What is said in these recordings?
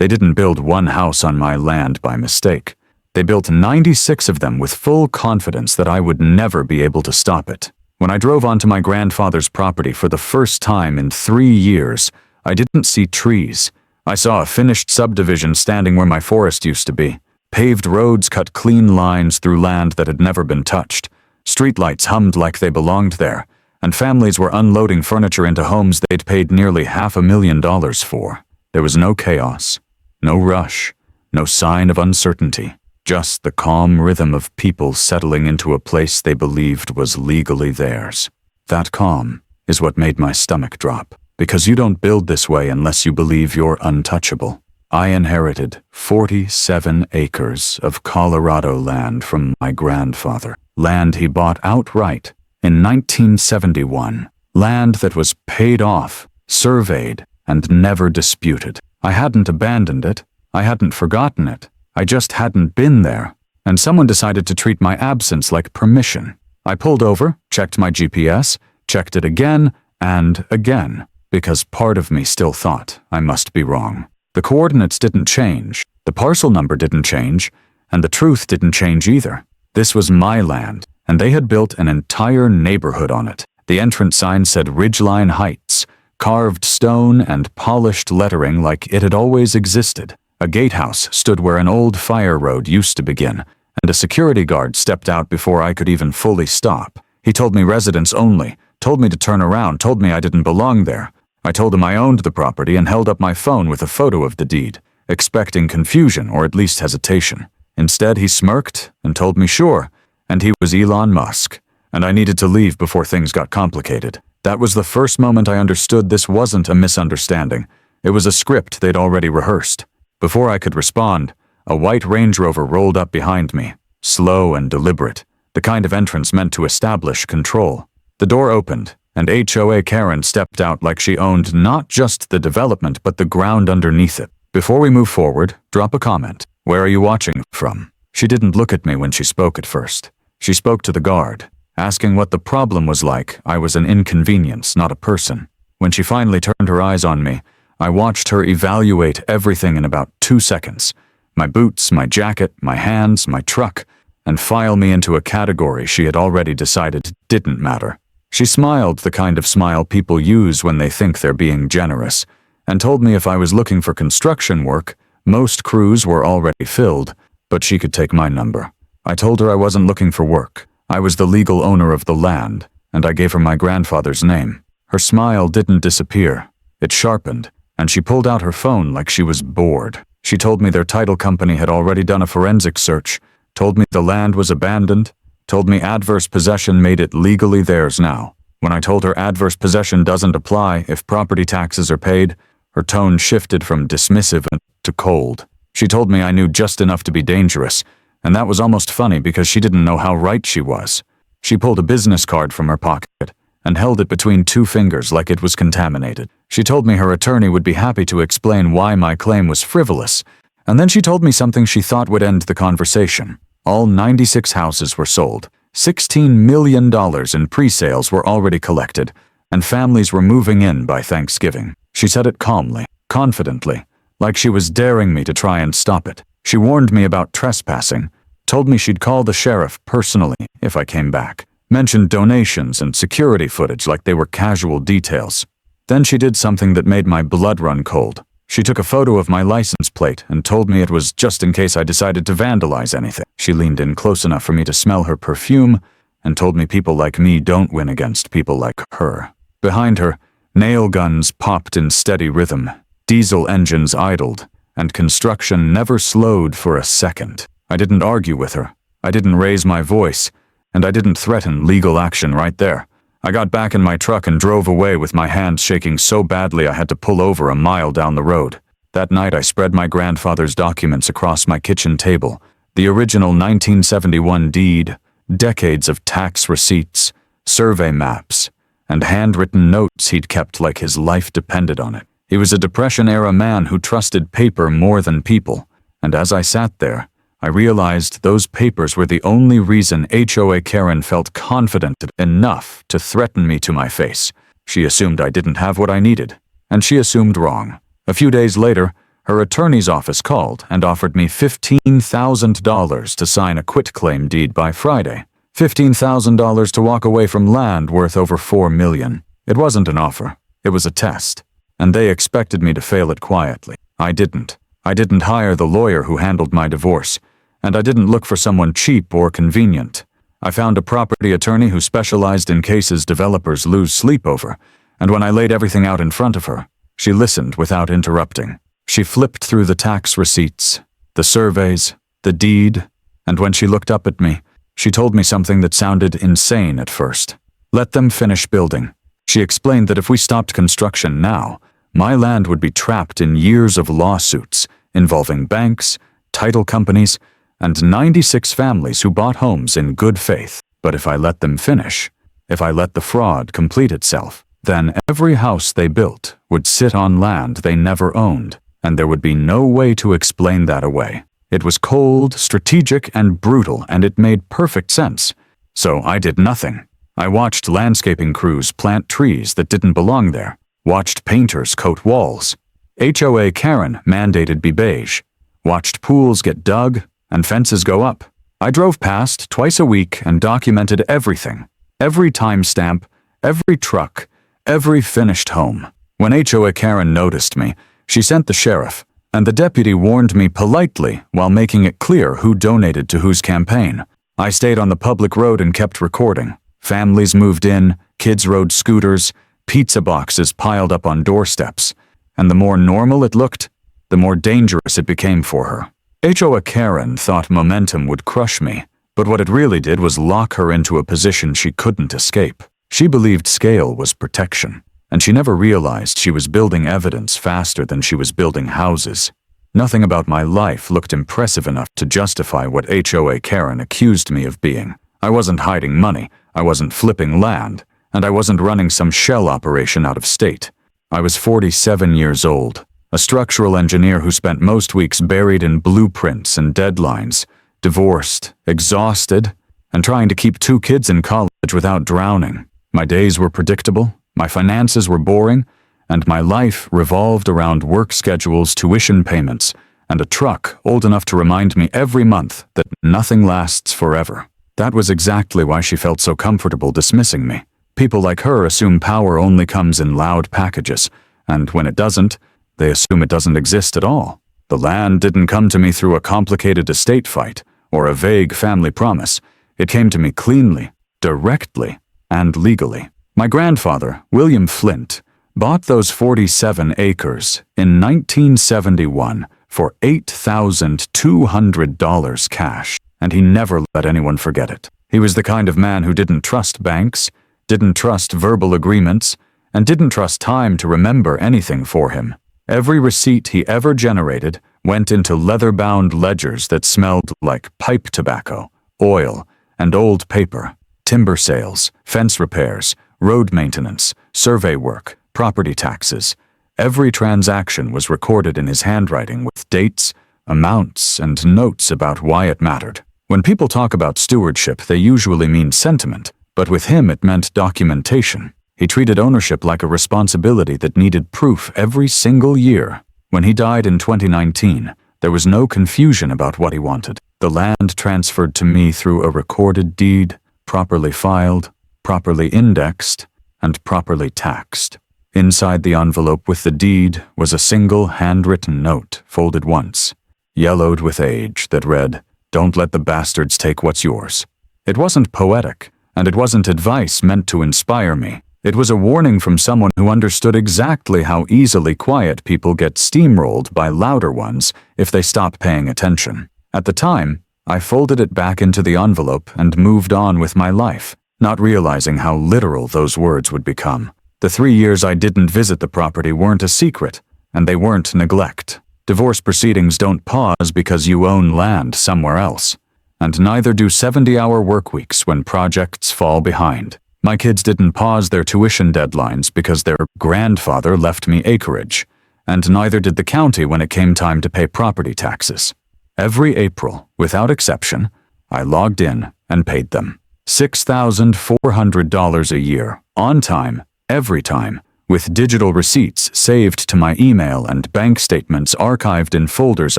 They didn't build one house on my land by mistake. They built 96 of them with full confidence that I would never be able to stop it. When I drove onto my grandfather's property for the first time in 3 years, I didn't see trees. I saw a finished subdivision standing where my forest used to be. Paved roads cut clean lines through land that had never been touched. Streetlights hummed like they belonged there, and families were unloading furniture into homes they'd paid nearly $500,000 for. There was no chaos, no rush, no sign of uncertainty. Just the calm rhythm of people settling into a place they believed was legally theirs. That calm is what made my stomach drop, because you don't build this way unless you believe you're untouchable. I inherited 47 acres of Colorado land from my grandfather, land he bought outright in 1971, land that was paid off, surveyed, and never disputed. I hadn't abandoned it, I hadn't forgotten it. I just hadn't been there, and someone decided to treat my absence like permission. I pulled over, checked my GPS, checked it again and again, because part of me still thought I must be wrong. The coordinates didn't change, the parcel number didn't change, and the truth didn't change either. This was my land, and they had built an entire neighborhood on it. The entrance sign said Ridgeline Heights, carved stone and polished lettering like it had always existed. A gatehouse stood where an old fire road used to begin, and a security guard stepped out before I could even fully stop. He told me residents only, told me to turn around, told me I didn't belong there. I told him I owned the property and held up my phone with a photo of the deed, expecting confusion or at least hesitation. Instead, he smirked and told me sure, and he was Elon Musk, and I needed to leave before things got complicated. That was the first moment I understood this wasn't a misunderstanding. It was a script they'd already rehearsed. Before I could respond, a white Range Rover rolled up behind me, slow and deliberate, the kind of entrance meant to establish control. The door opened, and HOA Karen stepped out like she owned not just the development but the ground underneath it. Before we move forward, drop a comment. Where are you watching from? She didn't look at me when she spoke at first. She spoke to the guard, asking what the problem was like. I was an inconvenience, not a person. When she finally turned her eyes on me, I watched her evaluate everything in about 2 seconds. My boots, my jacket, my hands, my truck, and file me into a category she had already decided didn't matter. She smiled the kind of smile people use when they think they're being generous, and told me if I was looking for construction work, most crews were already filled, but she could take my number. I told her I wasn't looking for work. I was the legal owner of the land, and I gave her my grandfather's name. Her smile didn't disappear. It sharpened, and she pulled out her phone like she was bored. She told me their title company had already done a forensic search, told me the land was abandoned, told me adverse possession made it legally theirs now. When I told her adverse possession doesn't apply if property taxes are paid, her tone shifted from dismissive to cold. She told me I knew just enough to be dangerous, and that was almost funny because she didn't know how right she was. She pulled a business card from her pocket and held it between 2 fingers like it was contaminated. She told me her attorney would be happy to explain why my claim was frivolous, and then she told me something she thought would end the conversation. All 96 houses were sold. $16 million in pre-sales were already collected, and families were moving in by Thanksgiving. She said it calmly, confidently, like she was daring me to try and stop it. She warned me about trespassing, told me she'd call the sheriff personally if I came back, mentioned donations and security footage like they were casual details. Then she did something that made my blood run cold. She took a photo of my license plate and told me it was just in case I decided to vandalize anything. She leaned in close enough for me to smell her perfume and told me people like me don't win against people like her. Behind her, nail guns popped in steady rhythm, diesel engines idled, and construction never slowed for a second. I didn't argue with her. I didn't raise my voice, and I didn't threaten legal action right there. I got back in my truck and drove away with my hands shaking so badly I had to pull over a mile down the road. That night I spread my grandfather's documents across my kitchen table. The original 1971 deed, decades of tax receipts, survey maps, and handwritten notes he'd kept like his life depended on it. He was a Depression-era man who trusted paper more than people, and as I sat there, I realized those papers were the only reason HOA Karen felt confident enough to threaten me to my face. She assumed I didn't have what I needed, and she assumed wrong. A few days later, Her attorney's office called and offered me $15,000 to sign a quitclaim deed by Friday. $15,000 to walk away from land worth over $4 million. It wasn't an offer. It was a test. And they expected me to fail it quietly. I didn't. I didn't hire the lawyer who handled my divorce. And I didn't look for someone cheap or convenient. I found a property attorney who specialized in cases developers lose sleep over. And when I laid everything out in front of her, she listened without interrupting. She flipped through the tax receipts, the surveys, the deed, and when she looked up at me, she told me something that sounded insane at first. Let them finish building. She explained that if we stopped construction now, my land would be trapped in years of lawsuits involving banks, title companies, and 96 families who bought homes in good faith. But if I let them finish, if I let the fraud complete itself, then every house they built would sit on land they never owned, and there would be no way to explain that away. It was cold, strategic, and brutal, and it made perfect sense. So I did nothing. I watched landscaping crews plant trees that didn't belong there, watched painters coat walls. HOA Karen mandated be beige, watched pools get dug and fences go up. I drove past twice a week and documented everything, every timestamp, every truck, every finished home. When HOA Karen noticed me, she sent the sheriff, and the deputy warned me politely while making it clear who donated to whose campaign. I stayed on the public road and kept recording. Families moved in, kids rode scooters, pizza boxes piled up on doorsteps, and the more normal it looked, the more dangerous it became for her. HOA Karen thought momentum would crush me, but what it really did was lock her into a position she couldn't escape. She believed scale was protection, and she never realized she was building evidence faster than she was building houses. Nothing about my life looked impressive enough to justify what HOA Karen accused me of being. I wasn't hiding money, I wasn't flipping land, and I wasn't running some shell operation out of state. I was 47 years old, a structural engineer who spent most weeks buried in blueprints and deadlines, divorced, exhausted, and trying to keep 2 kids in college without drowning. My days were predictable, my finances were boring, and my life revolved around work schedules, tuition payments, and a truck old enough to remind me every month that nothing lasts forever. That was exactly why she felt so comfortable dismissing me. People like her assume power only comes in loud packages, and when it doesn't, they assume it doesn't exist at all. The land didn't come to me through a complicated estate fight or a vague family promise. It came to me cleanly, directly, and legally. My grandfather, William Flint, bought those 47 acres in 1971 for $8,200 cash, and he never let anyone forget it. He was the kind of man who didn't trust banks, didn't trust verbal agreements, and didn't trust time to remember anything for him. Every receipt he ever generated went into leather-bound ledgers that smelled like pipe tobacco, oil, and old paper. Timber sales, fence repairs, road maintenance, survey work, property taxes. Every transaction was recorded in his handwriting with dates, amounts, and notes about why it mattered. When people talk about stewardship, they usually mean sentiment, but with him it meant documentation. He treated ownership like a responsibility that needed proof every single year. When he died in 2019, there was no confusion about what he wanted. The land transferred to me through a recorded deed, properly filed, properly indexed, and properly taxed. Inside the envelope with the deed was a single handwritten note, folded once, yellowed with age, that read, "Don't let the bastards take what's yours." It wasn't poetic, and it wasn't advice meant to inspire me. It was a warning from someone who understood exactly how easily quiet people get steamrolled by louder ones if they stop paying attention. At the time, I folded it back into the envelope and moved on with my life, not realizing how literal those words would become. The 3 years I didn't visit the property weren't a secret, and they weren't neglect. Divorce proceedings don't pause because you own land somewhere else, and neither do 70-hour work weeks when projects fall behind. My kids didn't pause their tuition deadlines because their grandfather left me acreage, and neither did the county when it came time to pay property taxes. Every April, without exception, I logged in and paid them. $6,400 a year, on time, every time, with digital receipts saved to my email and bank statements archived in folders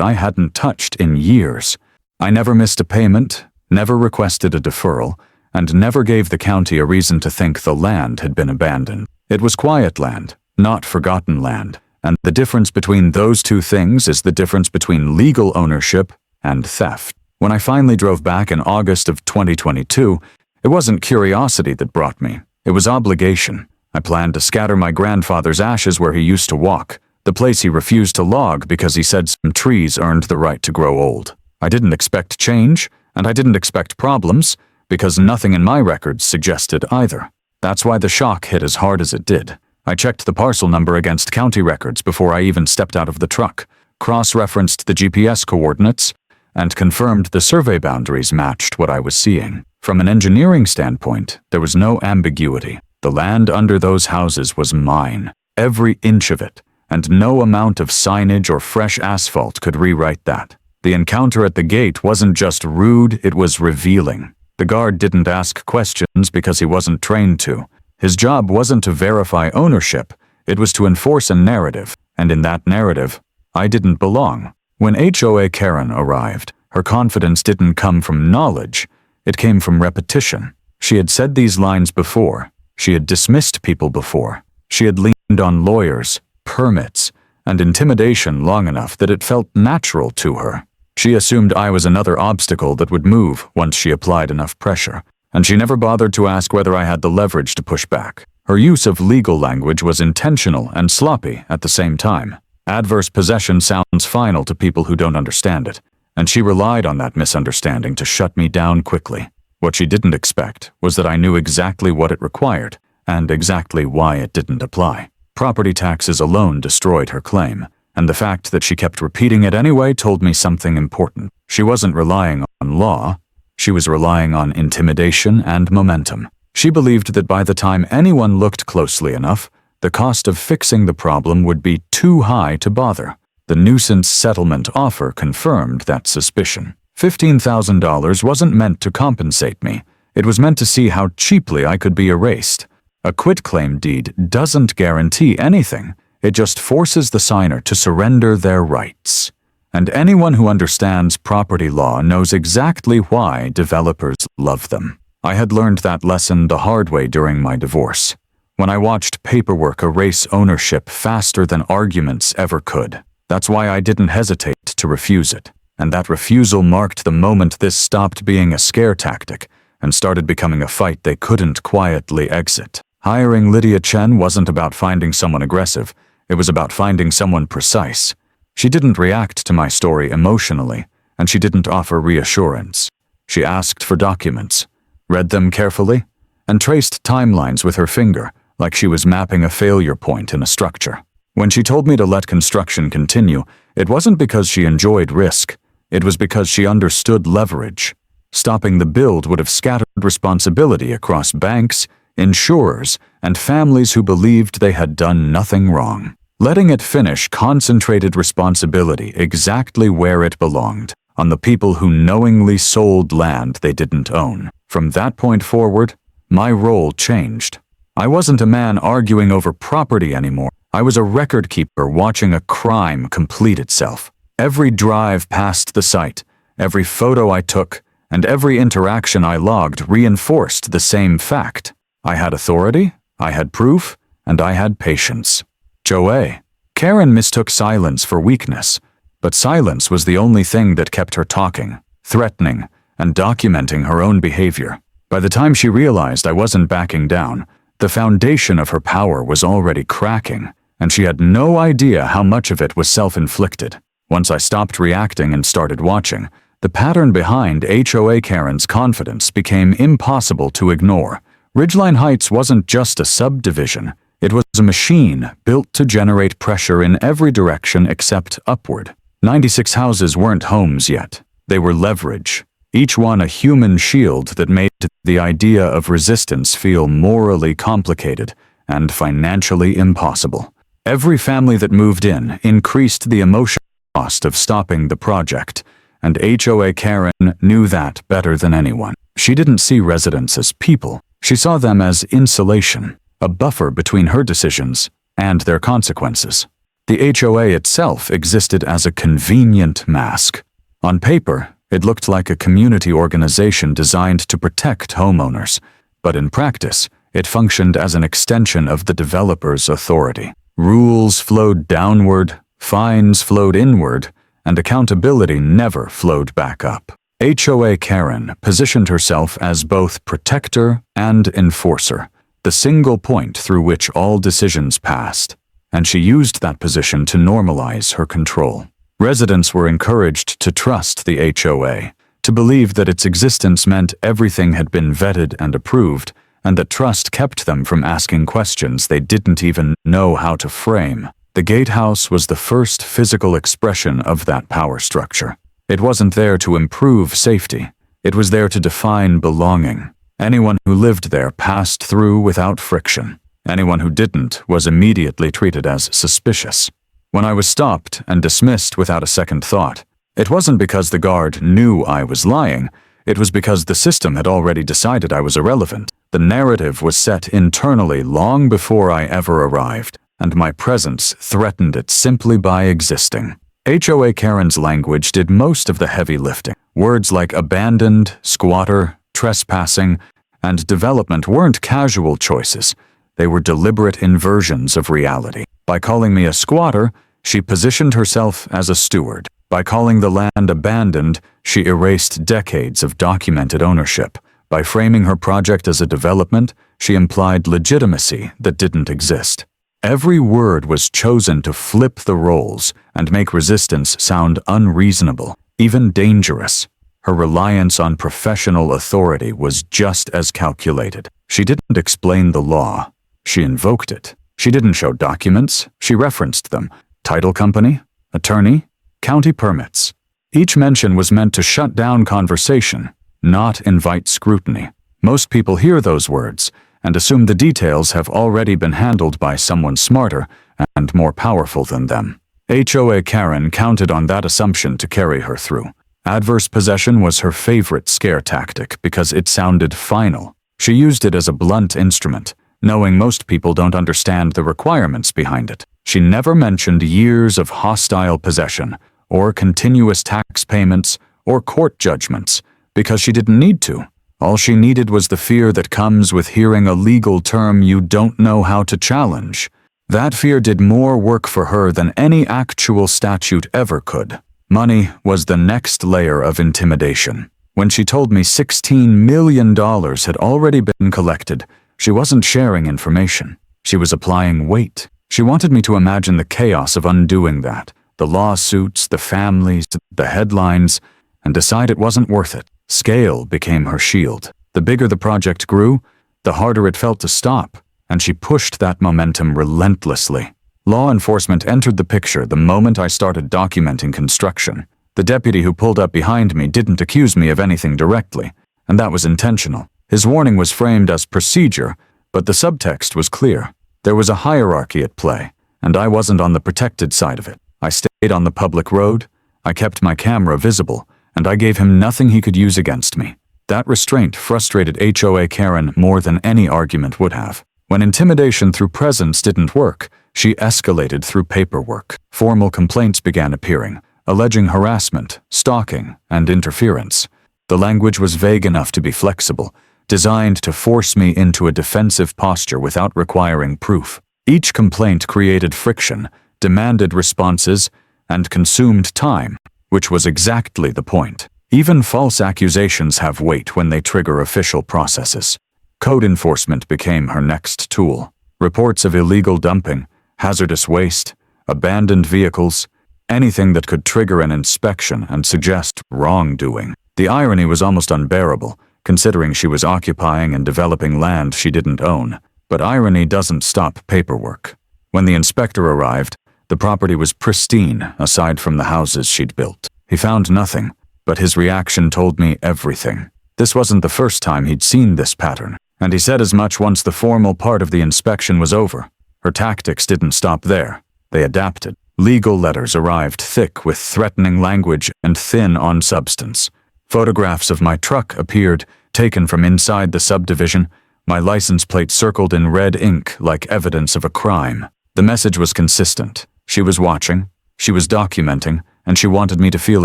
I hadn't touched in years. I never missed a payment, never requested a deferral, and never gave the county a reason to think the land had been abandoned. It was quiet land, not forgotten land, and the difference between those two things is the difference between legal ownership and theft. When I finally drove back in August of 2022, it wasn't curiosity that brought me, it was obligation. I planned to scatter my grandfather's ashes where he used to walk, the place he refused to log because he said some trees earned the right to grow old. I didn't expect change, and I didn't expect problems, because nothing in my records suggested either. That's why the shock hit as hard as it did. I checked the parcel number against county records before I even stepped out of the truck, cross-referenced the GPS coordinates, and confirmed the survey boundaries matched what I was seeing. From an engineering standpoint, there was no ambiguity. The land under those houses was mine, every inch of it, and no amount of signage or fresh asphalt could rewrite that. The encounter at the gate wasn't just rude, it was revealing. The guard didn't ask questions because he wasn't trained to. His job wasn't to verify ownership, it was to enforce a narrative, and in that narrative, I didn't belong. When HOA Karen arrived, her confidence didn't come from knowledge, it came from repetition. She had said these lines before. She had dismissed people before. She had leaned on lawyers, permits, and intimidation long enough that it felt natural to her. She assumed I was another obstacle that would move once she applied enough pressure, and she never bothered to ask whether I had the leverage to push back. Her use of legal language was intentional and sloppy at the same time. Adverse possession sounds final to people who don't understand it, and she relied on that misunderstanding to shut me down quickly. What she didn't expect was that I knew exactly what it required, and exactly why it didn't apply. Property taxes alone destroyed her claim, and the fact that she kept repeating it anyway told me something important. She wasn't relying on law, she was relying on intimidation and momentum. She believed that by the time anyone looked closely enough, the cost of fixing the problem would be too high to bother. The nuisance settlement offer confirmed that suspicion. $15,000 wasn't meant to compensate me. It was meant to see how cheaply I could be erased. A quitclaim deed doesn't guarantee anything. It just forces the signer to surrender their rights. And anyone who understands property law knows exactly why developers love them. I had learned that lesson the hard way during my divorce, when I watched paperwork erase ownership faster than arguments ever could. That's why I didn't hesitate to refuse it. And that refusal marked the moment this stopped being a scare tactic and started becoming a fight they couldn't quietly exit. Hiring Lydia Chen wasn't about finding someone aggressive, it was about finding someone precise. She didn't react to my story emotionally, and she didn't offer reassurance. She asked for documents, read them carefully, and traced timelines with her finger like she was mapping a failure point in a structure. When she told me to let construction continue, it wasn't because she enjoyed risk. It was because she understood leverage. Stopping the build would have scattered responsibility across banks, insurers, and families who believed they had done nothing wrong. Letting it finish concentrated responsibility exactly where it belonged, on the people who knowingly sold land they didn't own. From that point forward, my role changed. I wasn't a man arguing over property anymore. I was a record keeper watching a crime complete itself. Every drive past the site, every photo I took, and every interaction I logged reinforced the same fact. I had authority, I had proof, and I had patience. HOA Karen mistook silence for weakness, but silence was the only thing that kept her talking, threatening, and documenting her own behavior. By the time she realized I wasn't backing down, the foundation of her power was already cracking, and she had no idea how much of it was self-inflicted. Once I stopped reacting and started watching, the pattern behind HOA Karen's confidence became impossible to ignore. Ridgeline Heights wasn't just a subdivision, it was a machine built to generate pressure in every direction except upward. 96 houses weren't homes yet, they were leverage, each one a human shield that made the idea of resistance feel morally complicated and financially impossible. Every family that moved in increased the emotional cost of stopping the project, and HOA Karen knew that better than anyone. She didn't see residents as people. She saw them as insulation, a buffer between her decisions and their consequences. The HOA itself existed as a convenient mask. On paper, it looked like a community organization designed to protect homeowners, but in practice, it functioned as an extension of the developer's authority. Rules flowed downward, fines flowed inward, and accountability never flowed back up. HOA Karen positioned herself as both protector and enforcer, the single point through which all decisions passed, and she used that position to normalize her control. Residents were encouraged to trust the HOA, to believe that its existence meant everything had been vetted and approved, and that trust kept them from asking questions they didn't even know how to frame. The gatehouse was the first physical expression of that power structure. It wasn't there to improve safety. It was there to define belonging. Anyone who lived there passed through without friction. Anyone who didn't was immediately treated as suspicious. When I was stopped and dismissed without a second thought, it wasn't because the guard knew I was lying. It was because the system had already decided I was irrelevant. The narrative was set internally long before I ever arrived, and my presence threatened it simply by existing. HOA Karen's language did most of the heavy lifting. Words like abandoned, squatter, trespassing, and development weren't casual choices. They were deliberate inversions of reality. By calling me a squatter, she positioned herself as a steward. By calling the land abandoned, she erased decades of documented ownership. By framing her project as a development, she implied legitimacy that didn't exist. Every word was chosen to flip the roles and make resistance sound unreasonable, even dangerous. Her reliance on professional authority was just as calculated. She didn't explain the law. She invoked it. She didn't show documents. She referenced them. Title company, attorney, county permits. Each mention was meant to shut down conversation, not invite scrutiny. Most people hear those words and assume the details have already been handled by someone smarter and more powerful than them. HOA Karen counted on that assumption to carry her through. Adverse possession was her favorite scare tactic because it sounded final. She used it as a blunt instrument, knowing most people don't understand the requirements behind it. She never mentioned years of hostile possession, or continuous tax payments, or court judgments, because she didn't need to. All she needed was the fear that comes with hearing a legal term you don't know how to challenge. That fear did more work for her than any actual statute ever could. Money was the next layer of intimidation. When she told me $16 million had already been collected, she wasn't sharing information. She was applying weight. She wanted me to imagine the chaos of undoing that, the lawsuits, the families, the headlines, and decide it wasn't worth it. Scale became her shield. The bigger the project grew, the harder it felt to stop, and she pushed that momentum relentlessly. Law enforcement entered the picture the moment I started documenting construction. The deputy who pulled up behind me didn't accuse me of anything directly, and that was intentional. His warning was framed as procedure, but the subtext was clear. There was a hierarchy at play, and I wasn't on the protected side of it. I stayed on the public road, I kept my camera visible, and I gave him nothing he could use against me. That restraint frustrated HOA Karen more than any argument would have. When intimidation through presence didn't work, she escalated through paperwork. Formal complaints began appearing, alleging harassment, stalking, and interference. The language was vague enough to be flexible, designed to force me into a defensive posture without requiring proof. Each complaint created friction, demanded responses, and consumed time, which was exactly the point. Even false accusations have weight when they trigger official processes. Code enforcement became her next tool. Reports of illegal dumping, hazardous waste, abandoned vehicles, anything that could trigger an inspection and suggest wrongdoing. The irony was almost unbearable, considering she was occupying and developing land she didn't own. But irony doesn't stop paperwork. When the inspector arrived, the property was pristine aside from the houses she'd built. He found nothing, but his reaction told me everything. This wasn't the first time he'd seen this pattern, and he said as much once the formal part of the inspection was over. Her tactics didn't stop there. They adapted. Legal letters arrived thick with threatening language and thin on substance. Photographs of my truck appeared, taken from inside the subdivision, my license plate circled in red ink like evidence of a crime. The message was consistent. She was watching, she was documenting, and she wanted me to feel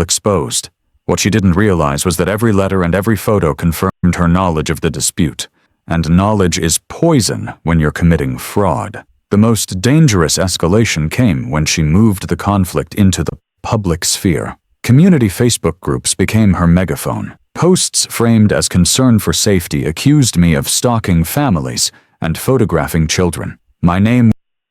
exposed. What she didn't realize was that every letter and every photo confirmed her knowledge of the dispute. And knowledge is poison when you're committing fraud. The most dangerous escalation came when she moved the conflict into the public sphere. Community Facebook groups became her megaphone. Posts framed as concern for safety accused me of stalking families and photographing children. My name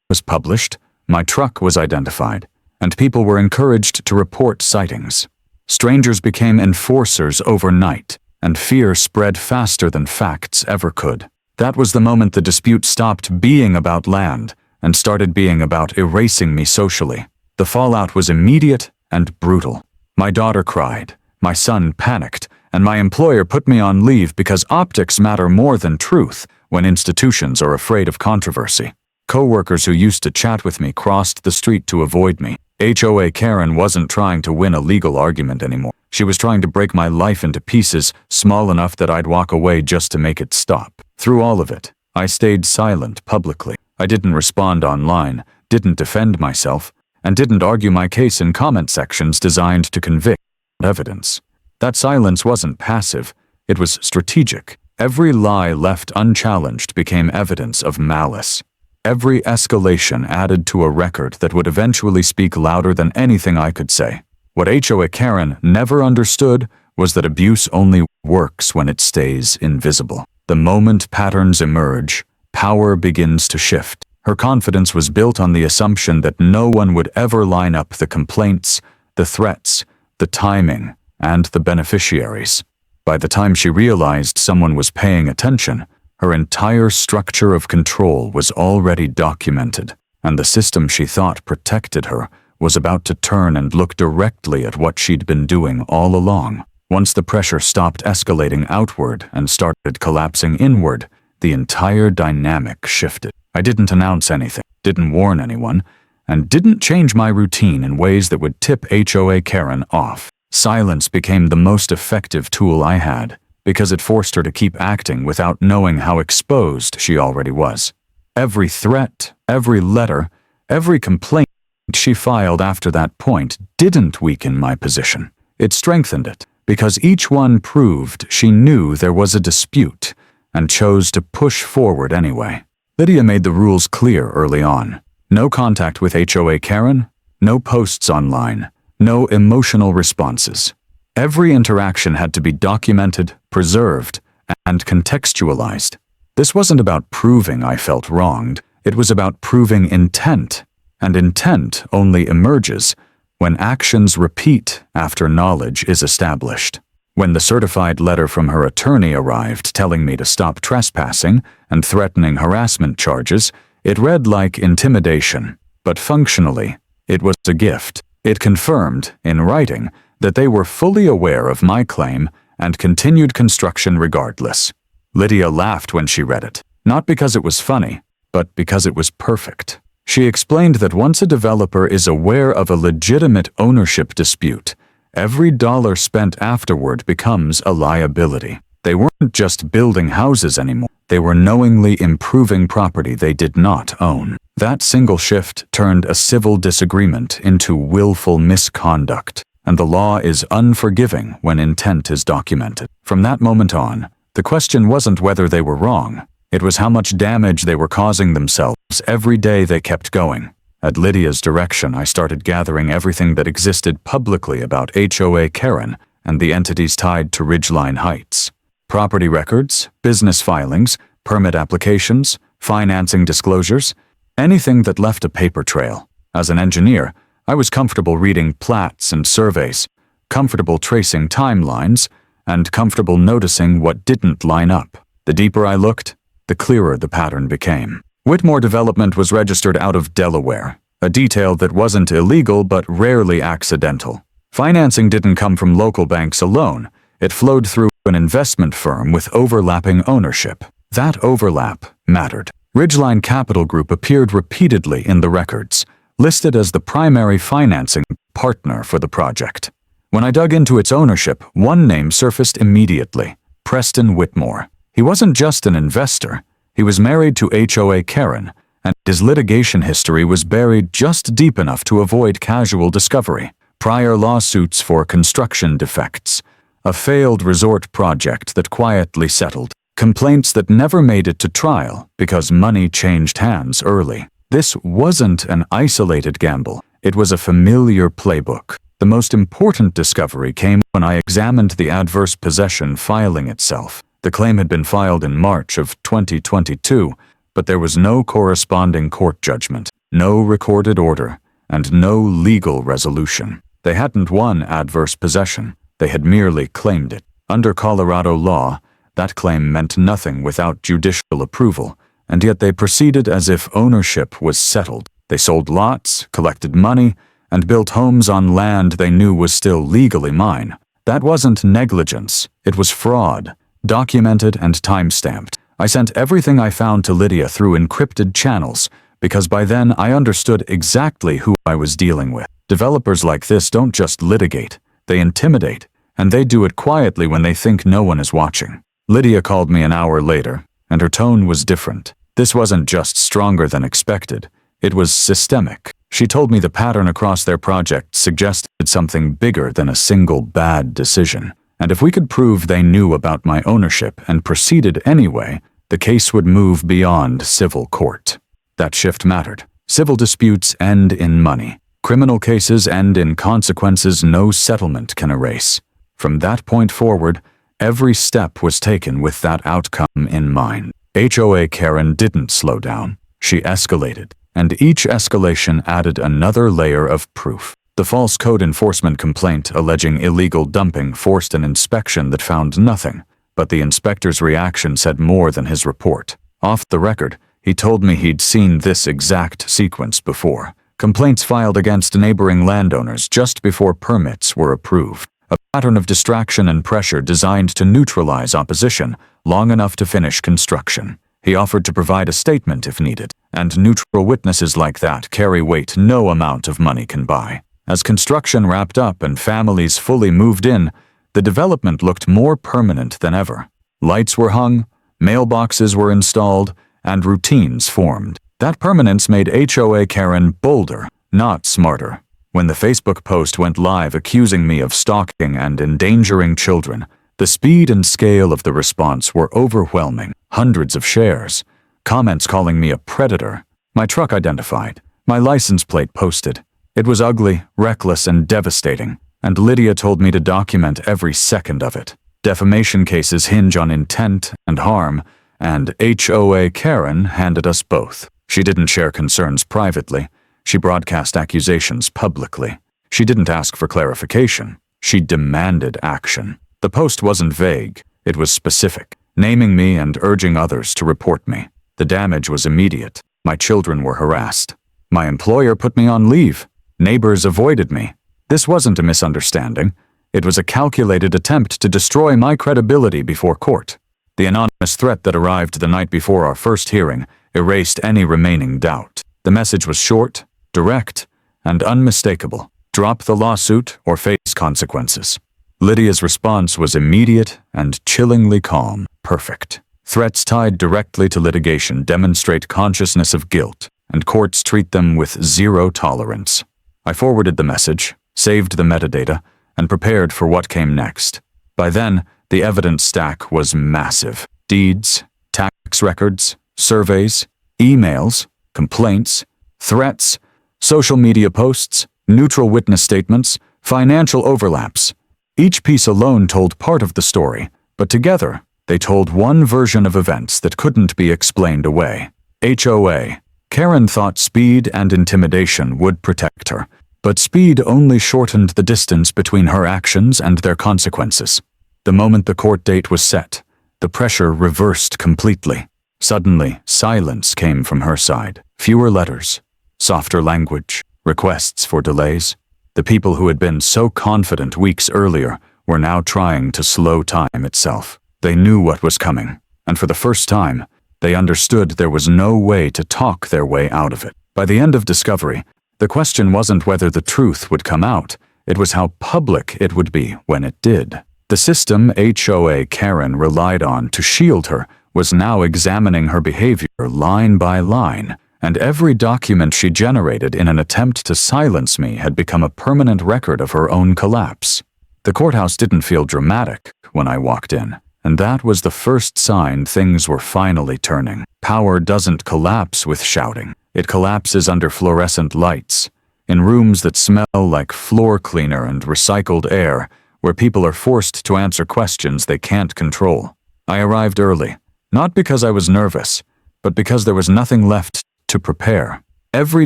was published, my truck was identified, and people were encouraged to report sightings. Strangers became enforcers overnight, and fear spread faster than facts ever could. That was the moment the dispute stopped being about land and started being about erasing me socially. The fallout was immediate and brutal. My daughter cried, my son panicked, and my employer put me on leave because optics matter more than truth when institutions are afraid of controversy. Coworkers who used to chat with me crossed the street to avoid me. HOA Karen wasn't trying to win a legal argument anymore. She was trying to break my life into pieces small enough that I'd walk away just to make it stop. Through all of it, I stayed silent publicly. I didn't respond online, didn't defend myself, and didn't argue my case in comment sections designed to convict evidence. That silence wasn't passive, it was strategic. Every lie left unchallenged became evidence of malice. Every escalation added to a record that would eventually speak louder than anything I could say. What HOA Karen never understood was that abuse only works when it stays invisible. The moment patterns emerge, power begins to shift. Her confidence was built on the assumption that no one would ever line up the complaints, the threats, the timing, and the beneficiaries. By the time she realized someone was paying attention, her entire structure of control was already documented, and the system she thought protected her was about to turn and look directly at what she'd been doing all along. Once the pressure stopped escalating outward and started collapsing inward, the entire dynamic shifted. I didn't announce anything, didn't warn anyone, and didn't change my routine in ways that would tip HOA Karen off. Silence became the most effective tool I had, because it forced her to keep acting without knowing how exposed she already was. Every threat, every letter, every complaint she filed after that point didn't weaken my position. It strengthened it, because each one proved she knew there was a dispute and chose to push forward anyway. Lydia made the rules clear early on. No contact with HOA Karen, no posts online, no emotional responses. Every interaction had to be documented, preserved, and contextualized. This wasn't about proving I felt wronged, it was about proving intent, and intent only emerges when actions repeat after knowledge is established. When the certified letter from her attorney arrived telling me to stop trespassing and threatening harassment charges, it read like intimidation, but functionally, it was a gift. It confirmed, in writing, that they were fully aware of my claim and continued construction regardless. Lydia laughed when she read it, not because it was funny, but because it was perfect. She explained that once a developer is aware of a legitimate ownership dispute, every dollar spent afterward becomes a liability. They weren't just building houses anymore, they were knowingly improving property they did not own. That single shift turned a civil disagreement into willful misconduct, and the law is unforgiving when intent is documented. From that moment on, the question wasn't whether they were wrong, it was how much damage they were causing themselves every day they kept going. At Lydia's direction, I started gathering everything that existed publicly about HOA Karen and the entities tied to Ridgeline Heights. Property records, business filings, permit applications, financing disclosures, anything that left a paper trail. As an engineer, I was comfortable reading plats and surveys, comfortable tracing timelines, and comfortable noticing what didn't line up. The deeper I looked, the clearer the pattern became. Whitmore Development was registered out of Delaware, a detail that wasn't illegal but rarely accidental. Financing didn't come from local banks alone, it flowed through an investment firm with overlapping ownership. That overlap mattered. Ridgeline Capital Group appeared repeatedly in the records, listed as the primary financing partner for the project. When I dug into its ownership, one name surfaced immediately: Preston Whitmore. He wasn't just an investor, he was married to HOA Karen and his litigation history was buried just deep enough to avoid casual discovery. Prior lawsuits for construction defects, a failed resort project that quietly settled, complaints that never made it to trial because money changed hands early. This wasn't an isolated gamble. It was a familiar playbook. The most important discovery came when I examined the adverse possession filing itself. The claim had been filed in March of 2022, but there was no corresponding court judgment, no recorded order, and no legal resolution. They hadn't won adverse possession. They had merely claimed it. Under Colorado law, that claim meant nothing without judicial approval, and yet they proceeded as if ownership was settled. They sold lots, collected money, and built homes on land they knew was still legally mine. That wasn't negligence, it was fraud, documented and time-stamped. I sent everything I found to Lydia through encrypted channels, because by then I understood exactly who I was dealing with. Developers like this don't just litigate, they intimidate, and they do it quietly when they think no one is watching. Lydia called me an hour later, and her tone was different. This wasn't just stronger than expected, it was systemic. She told me the pattern across their project suggested something bigger than a single bad decision. And if we could prove they knew about my ownership and proceeded anyway, the case would move beyond civil court. That shift mattered. Civil disputes end in money. Criminal cases end in consequences no settlement can erase. From that point forward, every step was taken with that outcome in mind. HOA Karen didn't slow down. She escalated, and each escalation added another layer of proof. The false code enforcement complaint alleging illegal dumping forced an inspection that found nothing, but the inspector's reaction said more than his report. Off the record, he told me he'd seen this exact sequence before. Complaints filed against neighboring landowners just before permits were approved. A pattern of distraction and pressure designed to neutralize opposition long enough to finish construction. He offered to provide a statement if needed, and neutral witnesses like that carry weight no amount of money can buy. As construction wrapped up and families fully moved in, the development looked more permanent than ever. Lights were hung, mailboxes were installed, and routines formed. That permanence made HOA Karen bolder, not smarter. When the Facebook post went live accusing me of stalking and endangering children, the speed and scale of the response were overwhelming. Hundreds of shares, comments calling me a predator, my truck identified, my license plate posted. It was ugly, reckless, and devastating, and Lydia told me to document every second of it. Defamation cases hinge on intent and harm, and HOA Karen handed us both. She didn't share concerns privately. She broadcast accusations publicly. She didn't ask for clarification. She demanded action. The post wasn't vague. It was specific, naming me and urging others to report me. The damage was immediate. My children were harassed. My employer put me on leave. Neighbors avoided me. This wasn't a misunderstanding. It was a calculated attempt to destroy my credibility before court. The anonymous threat that arrived the night before our first hearing erased any remaining doubt. The message was short, direct, and unmistakable. Drop the lawsuit or face consequences. Lydia's response was immediate and chillingly calm. Perfect. Threats tied directly to litigation demonstrate consciousness of guilt, and courts treat them with zero tolerance. I forwarded the message, saved the metadata, and prepared for what came next. By then, the evidence stack was massive. Deeds, tax records, surveys, emails, complaints, threats, social media posts, neutral witness statements, financial overlaps. Each piece alone told part of the story, but together, they told one version of events that couldn't be explained away. HOA. Karen thought speed and intimidation would protect her, but speed only shortened the distance between her actions and their consequences. The moment the court date was set, the pressure reversed completely. Suddenly, silence came from her side. Fewer letters, softer language, requests for delays. The people who had been so confident weeks earlier were now trying to slow time itself. They knew what was coming, and for the first time, they understood there was no way to talk their way out of it. By the end of discovery, the question wasn't whether the truth would come out, it was how public it would be when it did. The system HOA Karen relied on to shield her was now examining her behavior line by line, and every document she generated in an attempt to silence me had become a permanent record of her own collapse. The courthouse didn't feel dramatic when I walked in, and that was the first sign things were finally turning. Power doesn't collapse with shouting. It collapses under fluorescent lights, in rooms that smell like floor cleaner and recycled air, where people are forced to answer questions they can't control. I arrived early, not because I was nervous, but because there was nothing left to prepare. Every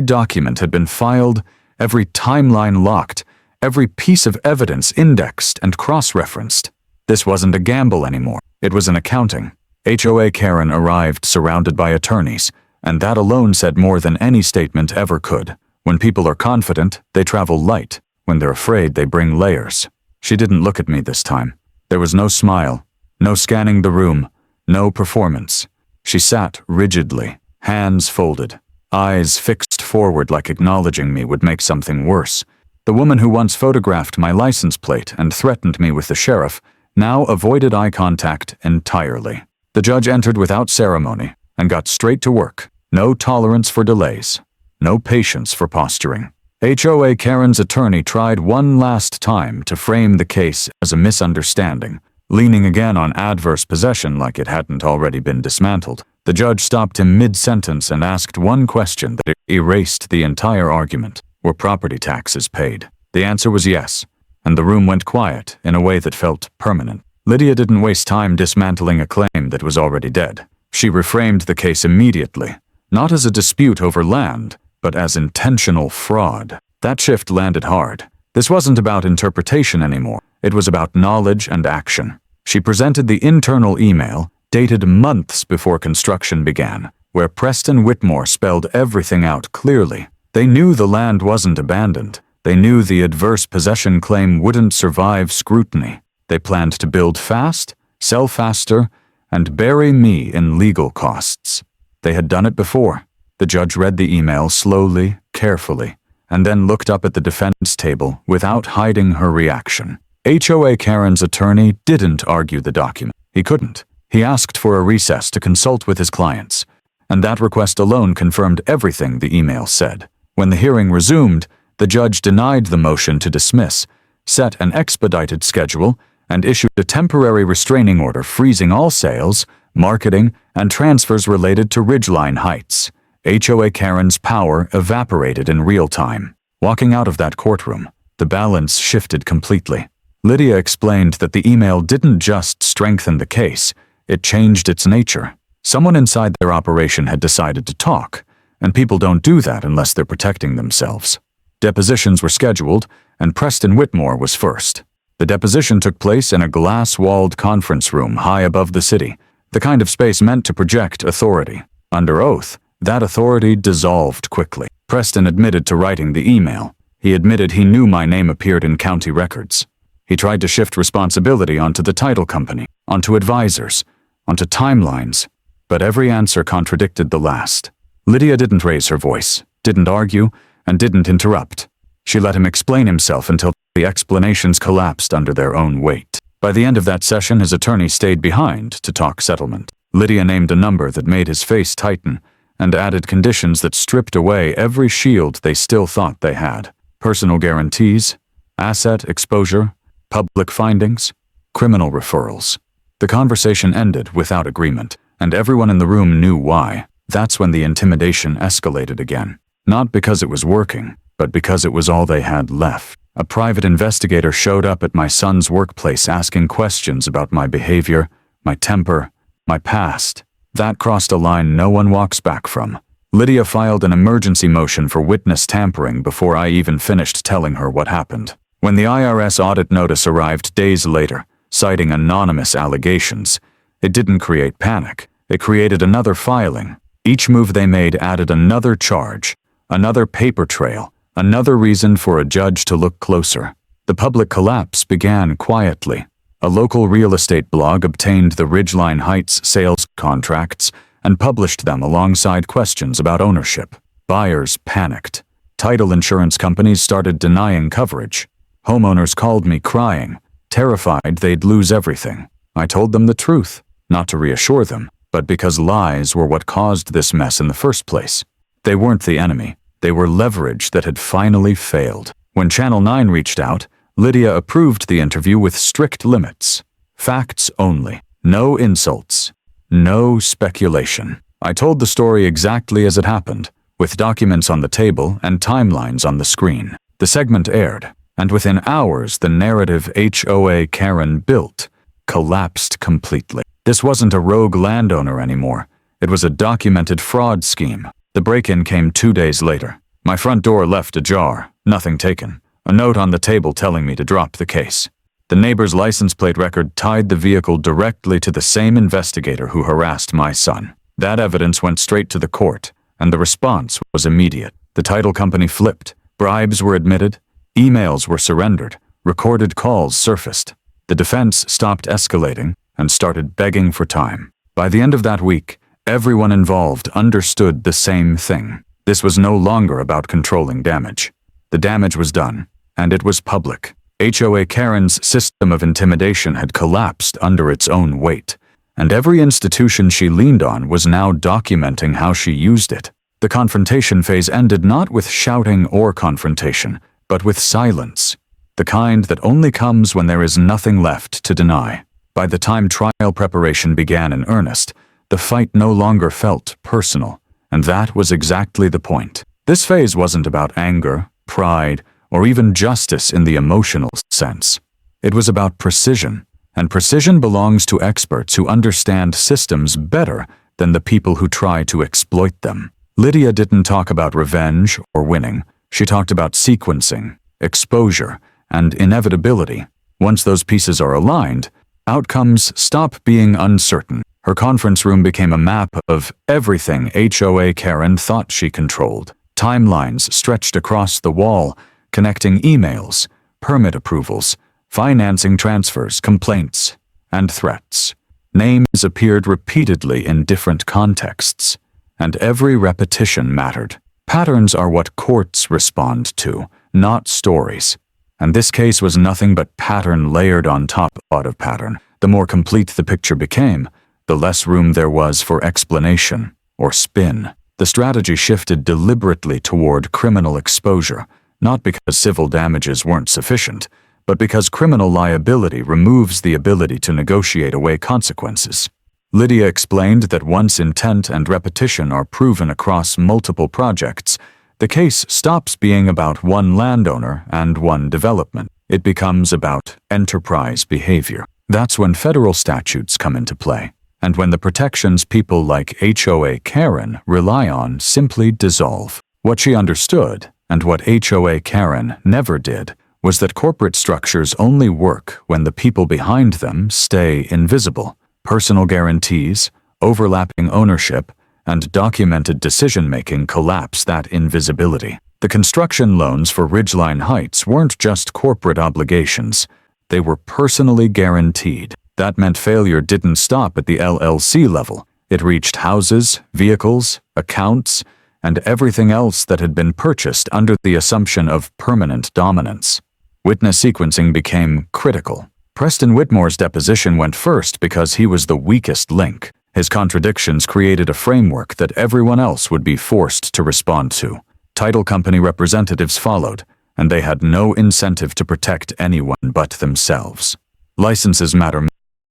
document had been filed, every timeline locked, every piece of evidence indexed and cross-referenced. This wasn't a gamble anymore. It was an accounting. HOA Karen arrived surrounded by attorneys, and that alone said more than any statement ever could. When people are confident, they travel light. When they're afraid, they bring layers. She didn't look at me this time. There was no smile, no scanning the room, no performance. She sat rigidly, hands folded, eyes fixed forward like acknowledging me would make something worse. The woman who once photographed my license plate and threatened me with the sheriff now avoided eye contact entirely. The judge entered without ceremony and got straight to work. No tolerance for delays. No patience for posturing. HOA Karen's attorney tried one last time to frame the case as a misunderstanding, leaning again on adverse possession like it hadn't already been dismantled. The judge stopped him mid-sentence and asked one question that erased the entire argument. Were property taxes paid? The answer was yes, and the room went quiet in a way that felt permanent. Lydia didn't waste time dismantling a claim that was already dead. She reframed the case immediately, not as a dispute over land, but as intentional fraud. That shift landed hard. This wasn't about interpretation anymore. It was about knowledge and action. She presented the internal email, dated months before construction began, where Preston Whitmore spelled everything out clearly. They knew the land wasn't abandoned. They knew the adverse possession claim wouldn't survive scrutiny. They planned to build fast, sell faster, and bury me in legal costs. They had done it before. The judge read the email slowly, carefully, and then looked up at the defense table without hiding her reaction. HOA Karen's attorney didn't argue the document. He couldn't. He asked for a recess to consult with his clients, and that request alone confirmed everything the email said. When the hearing resumed, the judge denied the motion to dismiss, set an expedited schedule, and issued a temporary restraining order freezing all sales, marketing, and transfers related to Ridgeline Heights. HOA Karen's power evaporated in real time. Walking out of that courtroom, the balance shifted completely. Lydia explained that the email didn't just strengthen the case, it changed its nature. Someone inside their operation had decided to talk, and people don't do that unless they're protecting themselves. Depositions were scheduled, and Preston Whitmore was first. The deposition took place in a glass-walled conference room high above the city, the kind of space meant to project authority. Under oath, that authority dissolved quickly. Preston admitted to writing the email. He admitted he knew my name appeared in county records. He tried to shift responsibility onto the title company, onto advisors, onto timelines, but every answer contradicted the last. Lydia didn't raise her voice, didn't argue, and didn't interrupt. She let him explain himself until the explanations collapsed under their own weight. By the end of that session, his attorney stayed behind to talk settlement. Lydia named a number that made his face tighten, and added conditions that stripped away every shield they still thought they had. Personal guarantees, asset exposure, public findings, criminal referrals. The conversation ended without agreement, and everyone in the room knew why. That's when the intimidation escalated again. Not because it was working, but because it was all they had left. A private investigator showed up at my son's workplace asking questions about my behavior, my temper, my past. That crossed a line no one walks back from. Lydia filed an emergency motion for witness tampering before I even finished telling her what happened. When the IRS audit notice arrived days later, citing anonymous allegations, it didn't create panic. It created another filing. Each move they made added another charge, another paper trail, another reason for a judge to look closer. The public collapse began quietly. A local real estate blog obtained the Ridgeline Heights sales contracts and published them alongside questions about ownership. Buyers panicked. Title insurance companies started denying coverage. Homeowners called me crying, terrified they'd lose everything. I told them the truth, not to reassure them, but because lies were what caused this mess in the first place. They weren't the enemy. They were leverage that had finally failed. When Channel 9 reached out, Lydia approved the interview with strict limits. Facts only. No insults. No speculation. I told the story exactly as it happened, with documents on the table and timelines on the screen. The segment aired, and within hours the narrative HOA Karen built collapsed completely. This wasn't a rogue landowner anymore. It was a documented fraud scheme. The break-in came 2 days later. My front door left ajar, nothing taken. A note on the table telling me to drop the case. The neighbor's license plate record tied the vehicle directly to the same investigator who harassed my son. That evidence went straight to the court, and the response was immediate. The title company flipped. Bribes were admitted. Emails were surrendered. Recorded calls surfaced. The defense stopped escalating and started begging for time. By the end of that week, everyone involved understood the same thing. This was no longer about controlling damage. The damage was done, and it was public. HOA Karen's system of intimidation had collapsed under its own weight, and every institution she leaned on was now documenting how she used it. The confrontation phase ended not with shouting or confrontation, but with silence, the kind that only comes when there is nothing left to deny. By the time trial preparation began in earnest, the fight no longer felt personal, and that was exactly the point. This phase wasn't about anger, pride, or even justice in the emotional sense. It was about precision, and precision belongs to experts who understand systems better than the people who try to exploit them. Lydia didn't talk about revenge or winning. She talked about sequencing, exposure, and inevitability. Once those pieces are aligned, outcomes stop being uncertain. Her conference room became a map of everything HOA Karen thought she controlled. Timelines stretched across the wall, connecting emails, permit approvals, financing transfers, complaints, and threats. Names appeared repeatedly in different contexts, and every repetition mattered. Patterns are what courts respond to, not stories. And this case was nothing but pattern layered on top of pattern. The more complete the picture became, the less room there was for explanation or spin. The strategy shifted deliberately toward criminal exposure, not because civil damages weren't sufficient, but because criminal liability removes the ability to negotiate away consequences. Lydia explained that once intent and repetition are proven across multiple projects, the case stops being about one landowner and one development. It becomes about enterprise behavior. That's when federal statutes come into play, and when the protections people like HOA Karen rely on simply dissolve. What she understood, and what HOA Karen never did, was that corporate structures only work when the people behind them stay invisible. Personal guarantees, overlapping ownership, and documented decision-making collapse that invisibility. The construction loans for Ridgeline Heights weren't just corporate obligations. They were personally guaranteed. That meant failure didn't stop at the LLC level. It reached houses, vehicles, accounts, and everything else that had been purchased under the assumption of permanent dominance. Witness sequencing became critical. Preston Whitmore's deposition went first because he was the weakest link. His contradictions created a framework that everyone else would be forced to respond to. Title company representatives followed, and they had no incentive to protect anyone but themselves. Licenses matter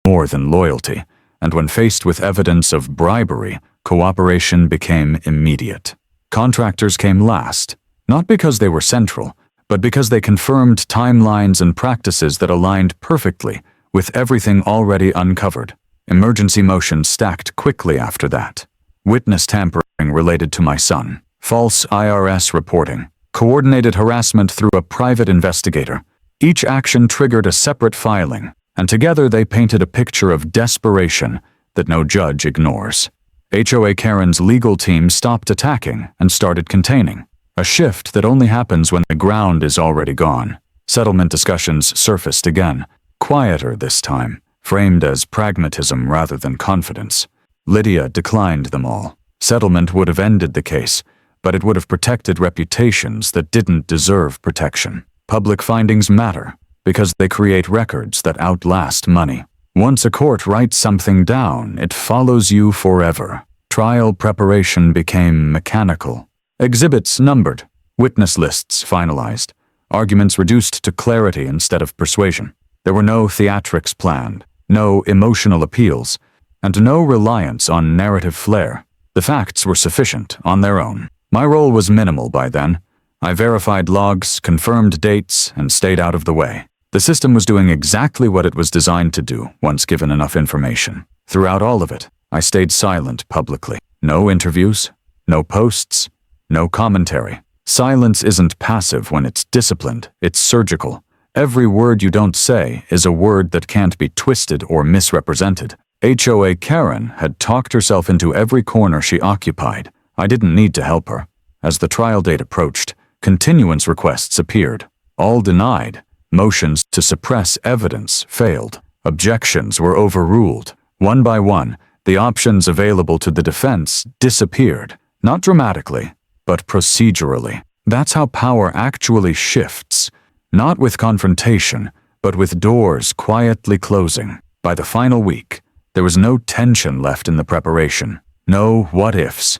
more than loyalty, and when faced with evidence of bribery, cooperation became immediate. Contractors came last, not because they were central, but because they confirmed timelines and practices that aligned perfectly with everything already uncovered. Emergency motions stacked quickly after that. Witness tampering related to my son. False IRS reporting. Coordinated harassment through a private investigator. Each action triggered a separate filing, and together they painted a picture of desperation that no judge ignores. HOA Karen's legal team stopped attacking and started containing, a shift that only happens when the ground is already gone. Settlement discussions surfaced again, quieter this time, framed as pragmatism rather than confidence. Lydia declined them all. Settlement would have ended the case, but it would have protected reputations that didn't deserve protection. Public findings matter because they create records that outlast money. Once a court writes something down, it follows you forever. Trial preparation became mechanical, Exhibits numbered, witness lists finalized, arguments reduced to clarity instead of persuasion. There were no theatrics planned, no emotional appeals, and no reliance on narrative flair. The facts were sufficient on their own. My role was minimal by then. I verified logs, confirmed dates, and stayed out of the way. The system was doing exactly what it was designed to do once given enough information. Throughout all of it, I stayed silent publicly. No interviews, no posts, no commentary. Silence isn't passive when it's disciplined, it's surgical. Every word you don't say is a word that can't be twisted or misrepresented. HOA Karen had talked herself into every corner she occupied. I didn't need to help her. As the trial date approached, continuance requests appeared. All denied. Motions to suppress evidence failed. Objections were overruled. One by one, the options available to the defense disappeared. Not dramatically, but procedurally. That's how power actually shifts. Not with confrontation, but with doors quietly closing. By the final week, there was no tension left in the preparation. No what-ifs.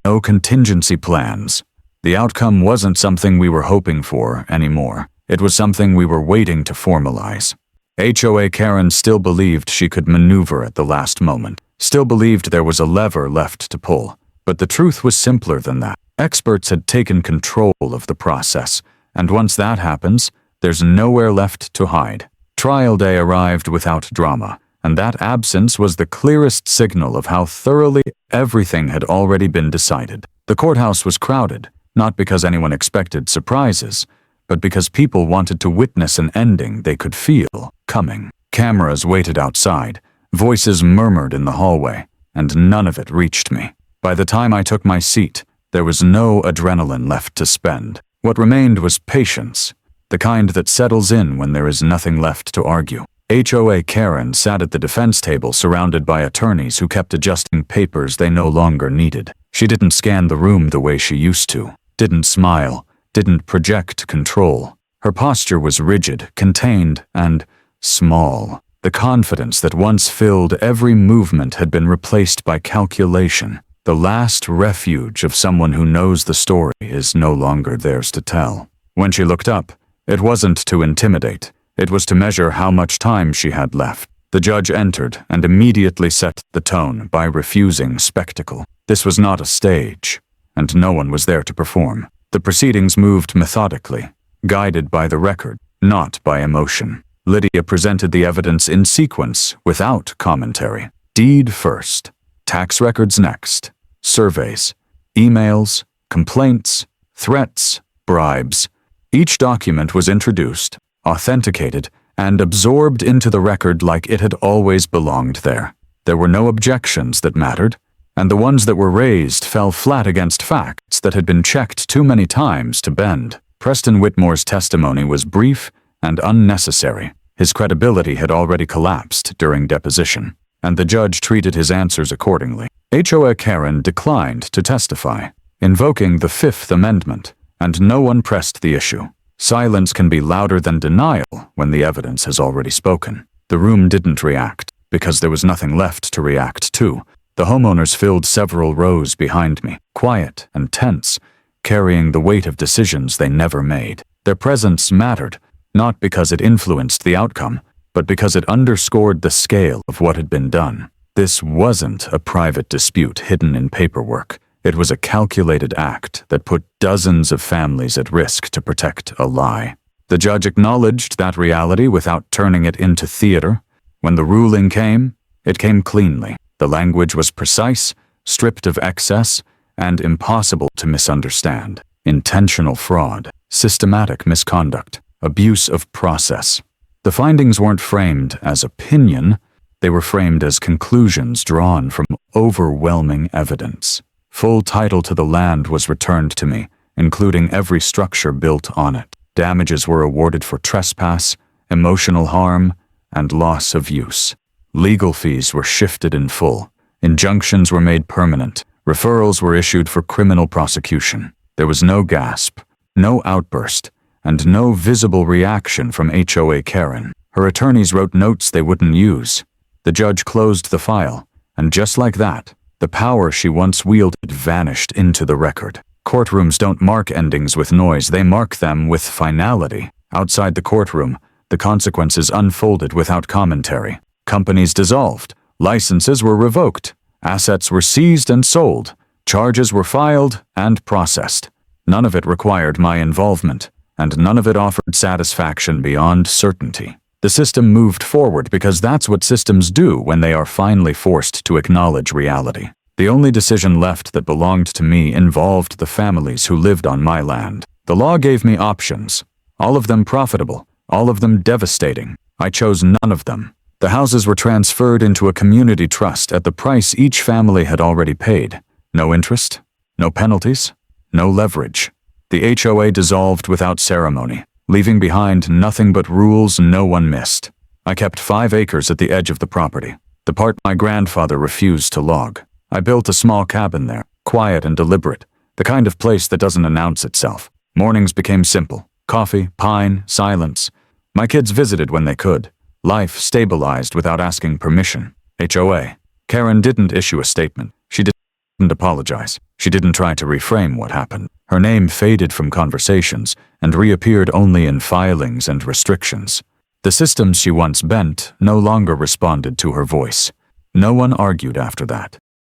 No contingency plans. The outcome wasn't something we were hoping for anymore. It was something we were waiting to formalize. HOA Karen still believed she could maneuver at the last moment. Still believed there was a lever left to pull. But the truth was simpler than that. Experts had taken control of the process, and once that happens, there's nowhere left to hide. Trial day arrived without drama, and that absence was the clearest signal of how thoroughly everything had already been decided. The courthouse was crowded, not because anyone expected surprises, but because people wanted to witness an ending they could feel coming. Cameras waited outside, voices murmured in the hallway, and none of it reached me. By the time I took my seat, there was no adrenaline left to spend. What remained was patience, the kind that settles in when there is nothing left to argue. HOA Karen sat at the defense table surrounded by attorneys who kept adjusting papers they no longer needed. She didn't scan the room the way she used to, didn't smile, didn't project control. Her posture was rigid, contained, and small. The confidence that once filled every movement had been replaced by calculation. The last refuge of someone who knows the story is no longer theirs to tell. When she looked up, it wasn't to intimidate. It was to measure how much time she had left. The judge entered and immediately set the tone by refusing spectacle. This was not a stage, and no one was there to perform. The proceedings moved methodically, guided by the record, not by emotion. Lydia presented the evidence in sequence, without commentary. Deed first, tax records next, surveys, emails, complaints, threats, bribes. Each document was introduced, authenticated, and absorbed into the record like it had always belonged there. There were no objections that mattered, and the ones that were raised fell flat against facts that had been checked too many times to bend. Preston Whitmore's testimony was brief and unnecessary. His credibility had already collapsed during deposition, and the judge treated his answers accordingly. HOA Karen declined to testify, invoking the Fifth Amendment, and no one pressed the issue. Silence can be louder than denial when the evidence has already spoken. The room didn't react, because there was nothing left to react to. The homeowners filled several rows behind me, quiet and tense, carrying the weight of decisions they never made. Their presence mattered, not because it influenced the outcome, but because it underscored the scale of what had been done. This wasn't a private dispute hidden in paperwork. It was a calculated act that put dozens of families at risk to protect a lie. The judge acknowledged that reality without turning it into theater. When the ruling came, it came cleanly. The language was precise, stripped of excess, and impossible to misunderstand. Intentional fraud, systematic misconduct, abuse of process. The findings weren't framed as opinion, they were framed as conclusions drawn from overwhelming evidence. Full title to the land was returned to me, including every structure built on it. Damages were awarded for trespass, emotional harm, and loss of use. Legal fees were shifted in full. Injunctions were made permanent. Referrals were issued for criminal prosecution. There was no gasp, no outburst, and no visible reaction from HOA Karen. Her attorneys wrote notes they wouldn't use. The judge closed the file, and just like that, the power she once wielded vanished into the record. Courtrooms don't mark endings with noise, they mark them with finality. Outside the courtroom, the consequences unfolded without commentary. Companies dissolved, licenses were revoked, assets were seized and sold, charges were filed and processed. None of it required my involvement, and none of it offered satisfaction beyond certainty. The system moved forward because that's what systems do when they are finally forced to acknowledge reality. The only decision left that belonged to me involved the families who lived on my land. The law gave me options, all of them profitable, all of them devastating. I chose none of them. The houses were transferred into a community trust at the price each family had already paid. No interest, no penalties, no leverage. The HOA dissolved without ceremony, leaving behind nothing but rules no one missed. I kept 5 acres at the edge of the property, the part my grandfather refused to log. I built a small cabin there, quiet and deliberate, the kind of place that doesn't announce itself. Mornings became simple. Coffee, pine, silence. My kids visited when they could. Life stabilized without asking permission. HOA. Karen didn't issue a statement. She didn't apologize. She didn't try to reframe what happened. Her name faded from conversations and reappeared only in filings and restrictions. The systems she once bent no longer responded to her voice. No one argued after that.